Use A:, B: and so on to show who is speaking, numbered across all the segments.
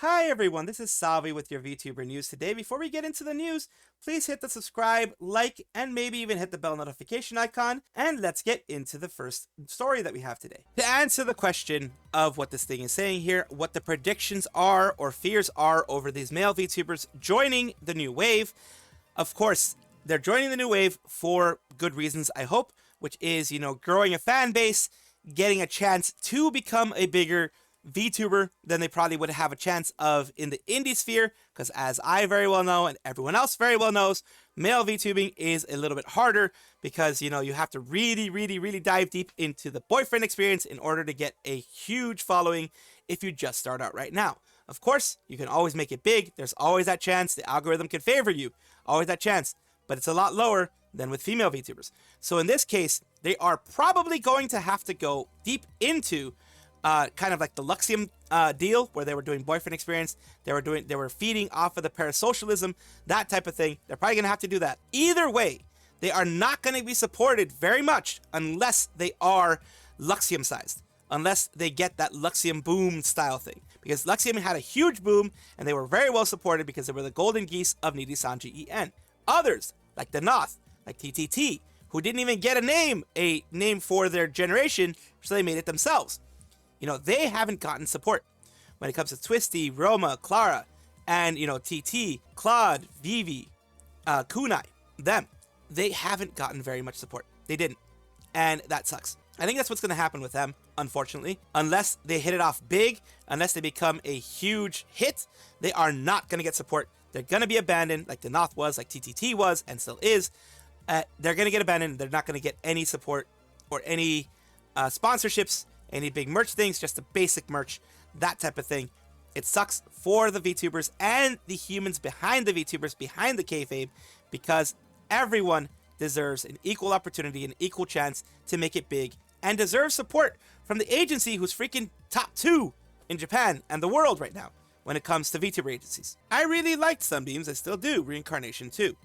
A: Hi everyone, this is Salvi with your VTuber news today. Before we get into the news, please hit the subscribe, like, and maybe even hit the bell notification icon, and let's get into the first story that we have today. To answer the question of what this thing is saying here, what the predictions are or fears are over these male VTubers joining the new wave, of course, they're joining the new wave for good reasons, I hope, which is, growing a fan base, getting a chance to become a bigger VTuber than they probably would have a chance of in the indie sphere, because as I very well know and everyone else very well knows, male VTubing is a little bit harder because you have to really dive deep into the boyfriend experience in order to get a huge following if you just start out right now. Of course, you can always make it big. There's always that chance the algorithm can favor you, always that chance, but it's a lot lower than with female VTubers. So in this case, they are probably going to have to go deep into kind of like the Luxium deal where they were doing boyfriend experience, they were feeding off of the parasocialism, that type of thing. They're probably gonna have to do that. Either way, they are not going to be supported very much unless they are Luxium sized, unless they get that Luxium boom style thing, because Luxium had a huge boom and they were very well supported because they were the golden geese of Nijisanji EN. Others like the Noth, like TTT, who didn't even get a name for their generation, so they made it themselves. They haven't gotten support when it comes to Twisty, Roma, Clara, and, TT, Claude, Vivi, Kunai, them. They haven't gotten very much support. They didn't. And that sucks. I think that's what's going to happen with them, unfortunately. Unless they hit it off big, unless they become a huge hit, they are not going to get support. They're going to be abandoned like the Noth was, like TTT was, and still is. They're going to get abandoned. They're not going to get any support or any sponsorships, any big merch things, just the basic merch, that type of thing. It sucks for the VTubers and the humans behind the VTubers, behind the kayfabe, because everyone deserves an equal opportunity, an equal chance to make it big, and deserves support from the agency who's freaking top 2 in Japan and the world right now when it comes to VTuber agencies. I really liked Sunbeams, I still do, Reincarnation too.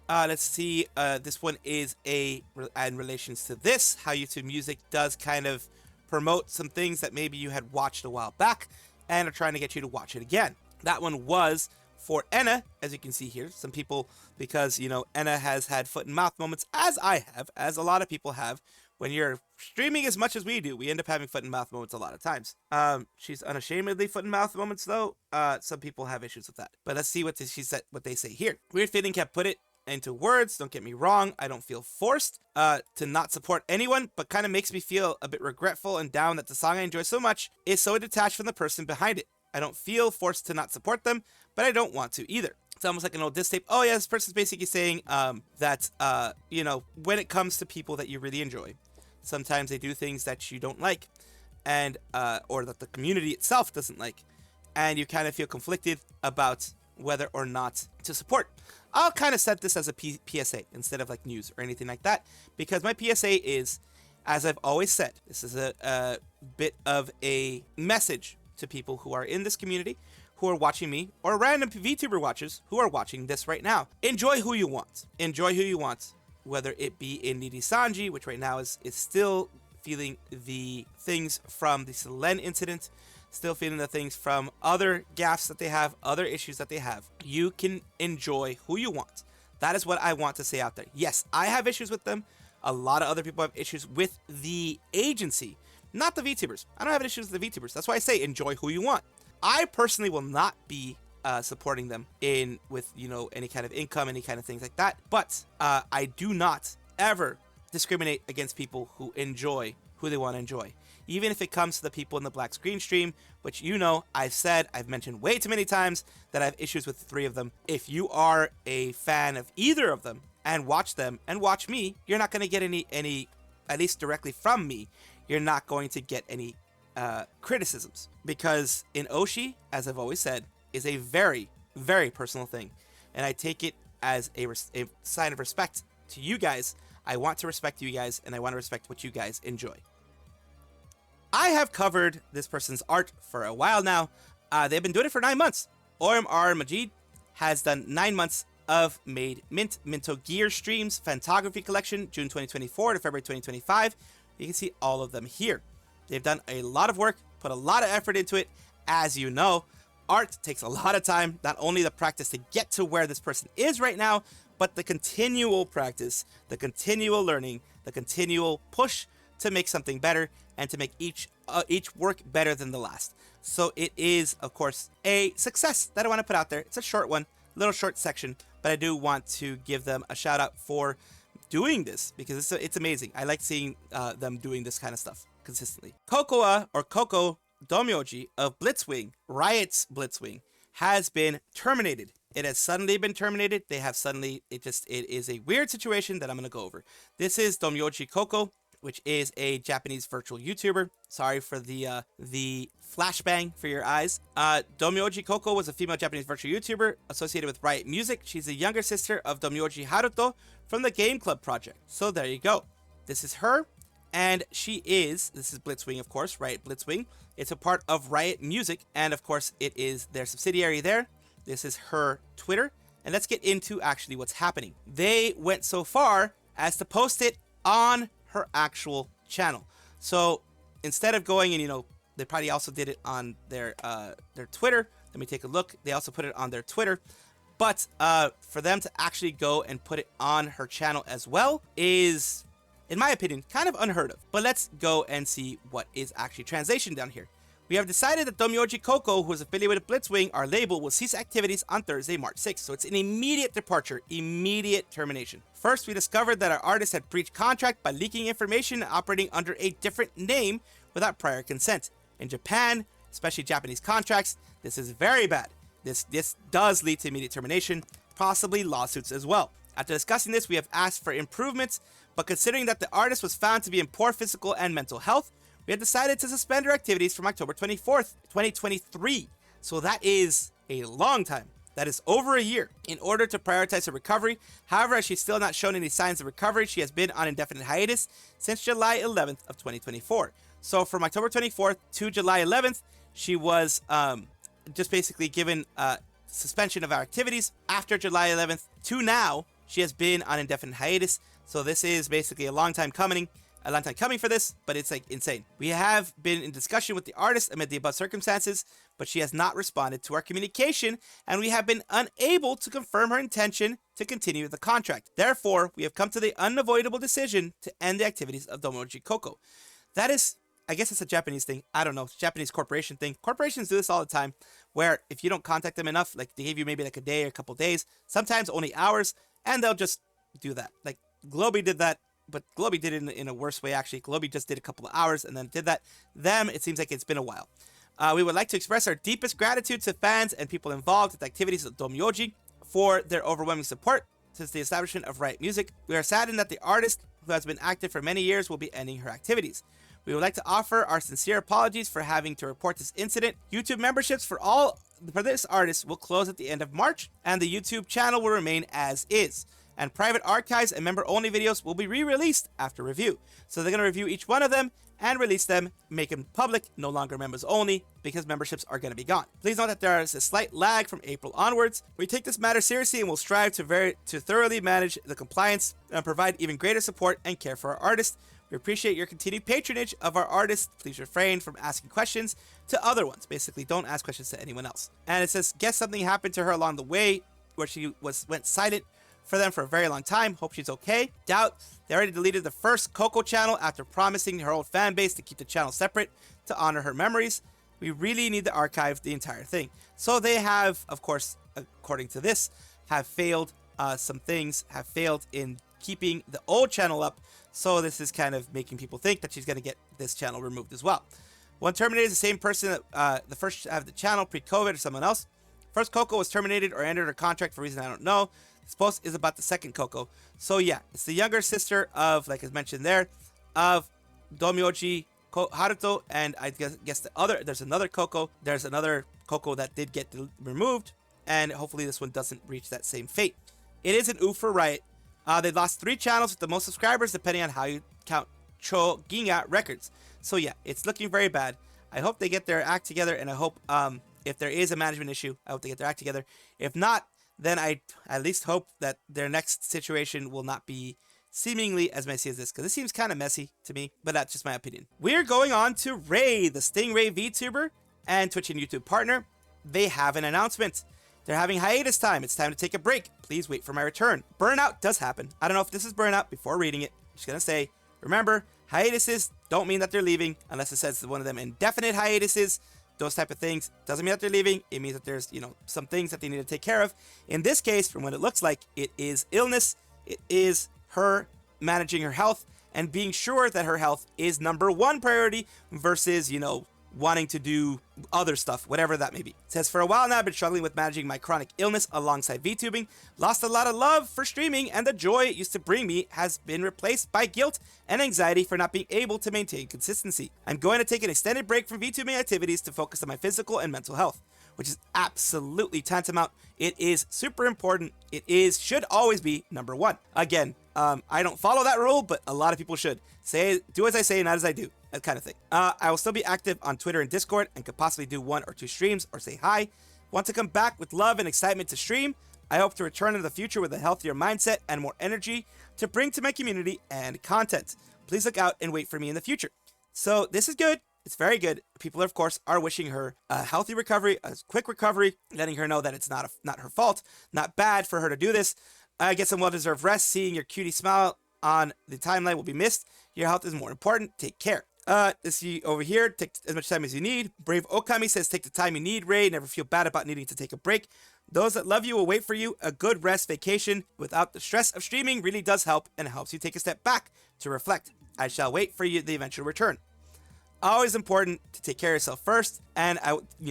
A: Let's see, this one is in relations to this, how YouTube Music does kind of promote some things that maybe you had watched a while back and are trying to get you to watch it again. That one was for Enna, as you can see here. Some people, because, Enna has had foot and mouth moments, as I have, as a lot of people have. When you're streaming as much as we do, we end up having foot and mouth moments a lot of times. She's unashamedly foot and mouth moments, though. Some people have issues with that. But let's see what what they say here. Weird Feeling can't put it into words. Don't get me wrong, I don't feel forced to not support anyone, but kind of makes me feel a bit regretful and down that the song I enjoy so much is so detached from the person behind it. I don't feel forced to not support them, but I don't want to either. It's almost like an old diss tape. Oh yeah, this person's basically saying that when it comes to people that you really enjoy, sometimes they do things that you don't like, and or that the community itself doesn't like, and you kind of feel conflicted about whether or not to support. I'll kind of set this as a PSA instead of like news or anything like that, because my PSA is, as I've always said, this is a bit of a message to people who are in this community, who are watching me, or random VTuber watchers who are watching this right now. Enjoy who you want. Enjoy who you want, whether it be in Nijisanji, which right now is still feeling the things from the Selen incident, still feeling the things from other gaffes that they have, other issues that they have. You can enjoy who you want. That is what I want to say out there. Yes, I have issues with them. A lot of other people have issues with the agency, not the VTubers. I don't have issues with the VTubers. That's why I say enjoy who you want. I personally will not be supporting them with any kind of income, any kind of things like that. But I do not ever discriminate against people who enjoy who they want to enjoy. Even if it comes to the people in the black screen stream, which I've mentioned way too many times that I have issues with 3 of them. If you are a fan of either of them and watch them and watch me, you're not going to get any, at least directly from me, you're not going to get any criticisms. Because in Oshi, as I've always said, is a very, very personal thing. And I take it as a sign of respect to you guys. I want to respect you guys, and I want to respect what you guys enjoy. I have covered this person's art for a while now. They've been doing it for 9 months. OMR Majid has done 9 months of made Minto Gear streams, Phantography Collection, June 2024 to February 2025. You can see all of them here. They've done a lot of work, put a lot of effort into it, as you know. art takes a lot of time, not only the practice to get to where this person is right now, but the continual practice, the continual learning, the continual push to make something better and to make each work better than the last. So it is, of course, a success that I want to put out there. It's a short one, little short section, but I do want to give them a shout out for doing this because it's amazing. I like seeing them doing this kind of stuff consistently. Kokoa, or Coco Domyoji of Blitzwing, Riot's Blitzwing, has been terminated. It has suddenly been terminated. They have suddenly, it is a weird situation that I'm going to go over. This is Domyoji Coco, which is a Japanese virtual YouTuber. Sorry for the flashbang for your eyes. Domyoji Coco was a female Japanese virtual YouTuber associated with Riot Music. She's the younger sister of Domyoji Haruto from the Game Club project. So there you go. This is her, and this is Blitzwing, of course, Riot Blitzwing. It's a part of Riot Music, and of course, it is their subsidiary there. This is her Twitter, and let's get into actually what's happening. They went so far as to post it on her actual channel. So instead of going and, they probably also did it on their Twitter. Let me take a look. They also put it on their Twitter. But for them to actually go and put it on her channel as well is, in my opinion, kind of unheard of. But let's go and see what is actually translation down here. We have decided that Domyoji Coco, who is affiliated with Blitzwing, our label, will cease activities on Thursday, March 6th. So it's an immediate departure, immediate termination. First, we discovered that our artist had breached contract by leaking information and operating under a different name without prior consent. In Japan, especially Japanese contracts, this is very bad. This does lead to immediate termination, possibly lawsuits as well. After discussing this, we have asked for improvements, but considering that the artist was found to be in poor physical and mental health, we have decided to suspend our activities from October 24th, 2023. So that is a long time. That is over a year in order to prioritize her recovery. However, as she's still not shown any signs of recovery, she has been on indefinite hiatus since July 11th of 2024. So from October 24th to July 11th, she was just basically given suspension of our activities. After July 11th to now, she has been on indefinite hiatus. So this is basically a long time coming for this, but it's like insane. We have been in discussion with the artist amid the above circumstances, but she has not responded to our communication, and we have been unable to confirm her intention to continue the contract. Therefore, we have come to the unavoidable decision to end the activities of Domyoji Coco. That is, I guess it's a Japanese thing. I don't know. It's a Japanese corporation thing. Corporations do this all the time, where if you don't contact them enough, like they give you maybe like a day or a couple days, sometimes only hours, and they'll just do that. Like Globy did that. But Globy did it in a worse way, actually. Globy just did a couple of hours and then did that. Them, it seems like it's been a while. We would like to express our deepest gratitude to fans and people involved with the activities of Domyoji for their overwhelming support since the establishment of Riot Music. We are saddened that the artist, who has been active for many years, will be ending her activities. We would like to offer our sincere apologies for having to report this incident. YouTube memberships for this artist will close at the end of March, and the YouTube channel will remain as is. And private archives and member-only videos will be re-released after review. So they're going to review each one of them and release them, make them public, no longer members only, because memberships are going to be gone. Please note that there is a slight lag from April onwards. We take this matter seriously and will strive to thoroughly manage the compliance and provide even greater support and care for our artists. We appreciate your continued patronage of our artists. Please refrain from asking questions to other ones. Basically, don't ask questions to anyone else. And it says, guess something happened to her along the way where she went silent for them for a very long time. Hope she's okay. Doubt. They already deleted the first Coco channel after promising her old fan base to keep the channel separate to honor her memories. We really need to archive the entire thing. So they have, of course, according to this, have failed. Some things have failed in keeping the old channel up. So this is kind of making people think that she's going to get this channel removed as well. One terminated is the same person that the first have the channel pre-COVID or someone else. First Coco was terminated or ended her contract for a reason I don't know. This post is about the second Coco. So yeah, it's the younger sister of, like I mentioned there, of Domyoji Haruto, and I guess there's another Coco. There's another Coco that did get removed, and hopefully this one doesn't reach that same fate. It is an oof for Riot. They lost 3 channels with the most subscribers, depending on how you count Cho Ginga records. So yeah, it's looking very bad. I hope they get their act together, and I hope if there is a management issue, I hope they get their act together. If not, then I at least hope that their next situation will not be seemingly as messy as this, because it seems kind of messy to me, but that's just my opinion. We're going on to Rei, the Stingray Vtuber and Twitch and YouTube partner. they have an announcement. They're having hiatus time. It's time to take a break. Please wait for my return. Burnout does happen. I don't know if this is burnout before reading it. I'm just going to say, remember, hiatuses don't mean that they're leaving unless it says one of them indefinite hiatuses. Those type of things doesn't mean that they're leaving. It means that there's, some things that they need to take care of. In this case, from what it looks like, it is illness. It is her managing her health and being sure that her health is number one priority versus, wanting to do other stuff, whatever that may be. It says, for a while now, I've been struggling with managing my chronic illness alongside VTubing. Lost a lot of love for streaming, and the joy it used to bring me has been replaced by guilt and anxiety for not being able to maintain consistency. I'm going to take an extended break from VTubing activities to focus on my physical and mental health, which is absolutely tantamount. It is super important. Should always be number one. Again, I don't follow that rule, but a lot of people should. Do as I say, not as I do. That kind of thing. I will still be active on Twitter and Discord and could possibly do 1 or 2 streams or say hi. Want to come back with love and excitement to stream? I hope to return in the future with a healthier mindset and more energy to bring to my community and content. Please look out and wait for me in the future. So this is good. It's very good. People, of course, are wishing her a healthy recovery, a quick recovery, letting her know that it's not her fault, not bad for her to do this. Get some well-deserved rest. Seeing your cutie smile on the timeline will be missed. Your health is more important. Take care. This over here, take as much time as you need. Brave Okami says, take the time you need, Rei. Never feel bad about needing to take a break. Those that love you will wait for you. A good rest vacation without the stress of streaming really does help and helps you take a step back to reflect. I shall wait for you the eventual return. Always important to take care of yourself first, and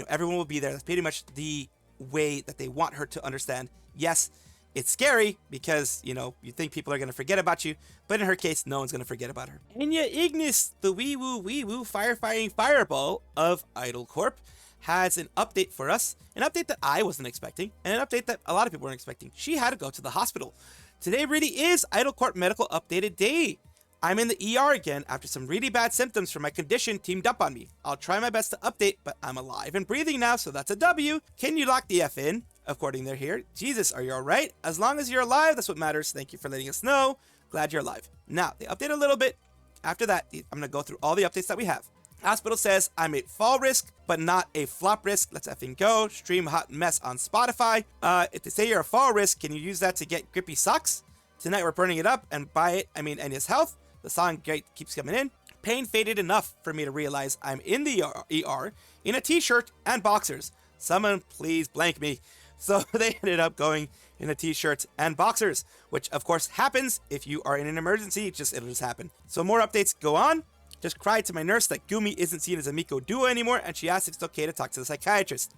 A: everyone will be there. That's pretty much the way that they want her to understand. Yes, it's scary because, you think people are going to forget about you, but in her case, no one's going to forget about her. Enya Ignis, the wee woo firefighting fireball of Idol Corp, has an update for us. An update that I wasn't expecting, and an update that a lot of people weren't expecting. She had to go to the hospital. Today really is Idol Corp Medical Updated Day. I'm in the ER again after some really bad symptoms from my condition teamed up on me. I'll try my best to update, but I'm alive and breathing now, so that's a W. Can you lock the F in? According they're here. Jesus, are you alright? As long as you're alive, that's what matters. Thank you for letting us know. Glad you're alive. Now, they update a little bit. After that, I'm going to go through all the updates that we have. Hospital says, I'm at fall risk, but not a flop risk. Let's effing go. Stream Hot Mess on Spotify. If they say you're a fall risk, can you use that to get grippy socks? Tonight we're burning it up, and by it, I mean Enya's health. The song great keeps coming in. Pain faded enough for me to realize I'm in the ER in a t-shirt and boxers. Someone please blank me. So they ended up going in a t-shirt and boxers, which of course happens if you are in an emergency. It'll just happen. So more updates go on. Just cried to my nurse that Gumi isn't seen as a Miko duo anymore, and she asked if it's okay to talk to the psychiatrist.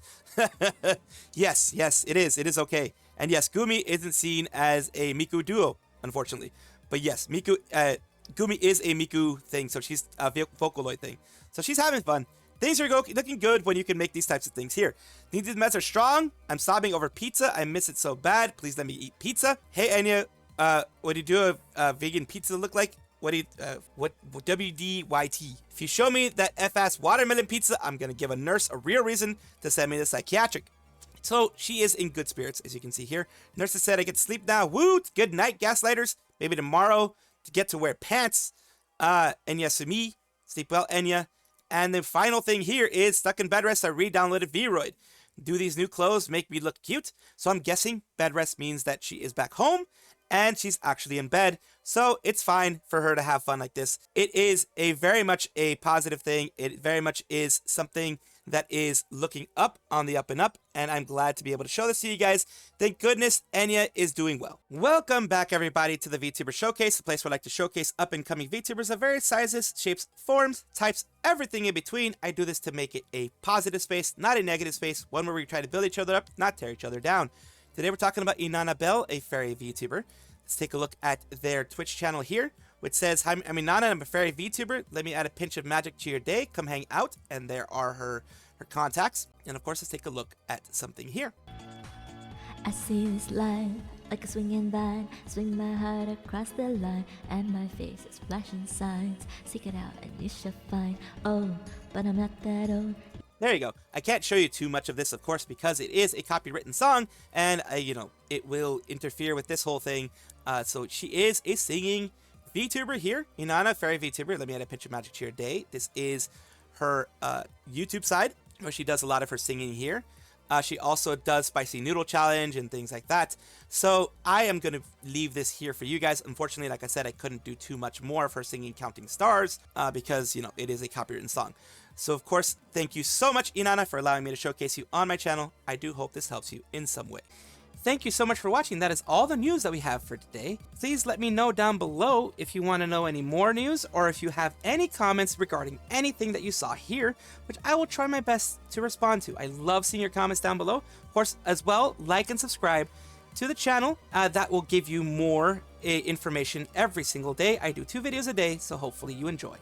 A: Yes, it is. It is okay. And yes, Gumi isn't seen as a Miku duo, unfortunately. But yes, Gumi is a Miku thing, so she's a Vocaloid thing. So she's having fun. Things are looking good when you can make these types of things here. These meds are strong. I'm sobbing over pizza. I miss it so bad. Please let me eat pizza. Hey, Enya, what do you do a vegan pizza look like? What WDYT? If you show me that F-ass watermelon pizza, I'm going to give a nurse a real reason to send me to psychiatric. So she is in good spirits, as you can see here. Nurse said I get to sleep now. Woo! Good night, gaslighters. Maybe tomorrow to get to wear pants. Enya Sumi. Sleep well, Enya. And the final thing here is stuck in bed rest. I re-downloaded Vroid. Do these new clothes make me look cute? So I'm guessing bed rest means that she is back home and she's actually in bed. So it's fine for her to have fun like this. It is very much a positive thing. It very much is something that is looking up on the up and up, and I'm glad to be able to show this to you guys. Thank goodness Enya is doing well. Welcome back, everybody, to the VTuber Showcase, the place where I like to showcase up-and-coming VTubers of various sizes, shapes, forms, types, everything in between. I do this to make it a positive space, not a negative space, one where we try to build each other up, not tear each other down. Today we're talking about Inanna Bell, a fairy VTuber. Let's take a look at their Twitch channel here, which says, I'm Inanna, I'm a fairy VTuber. Let me add a pinch of magic to your day. Come hang out. And there are her contacts. And of course, let's take a look at something here.
B: I see this life like a swinging vine. Swing my heart across the line, and my face is flashing signs. Seek it out and you shall find. Oh, but I'm not that old.
A: There you go. I can't show you too much of this, of course, because it is a copywritten song, and it will interfere with this whole thing. So she is a singing VTuber here. Inanna, fairy VTuber. Let me add a pinch of magic to your day. This is her YouTube side, where she does a lot of her singing here. She also does Spicy Noodle Challenge and things like that. So I am going to leave this here for you guys. Unfortunately, like I said, I couldn't do too much more of her singing Counting Stars because, you know, it is a copywritten song. So, of course, thank you so much, Inanna, for allowing me to showcase you on my channel. I do hope this helps you in some way. Thank you so much for watching. That is all the news that we have for today. Please let me know down below if you want to know any more news or if you have any comments regarding anything that you saw here, which I will try my best to respond to. I love seeing your comments down below. Of course, as well, like and subscribe to the channel. That will give you more information every single day. I do 2 videos a day, so hopefully you enjoy.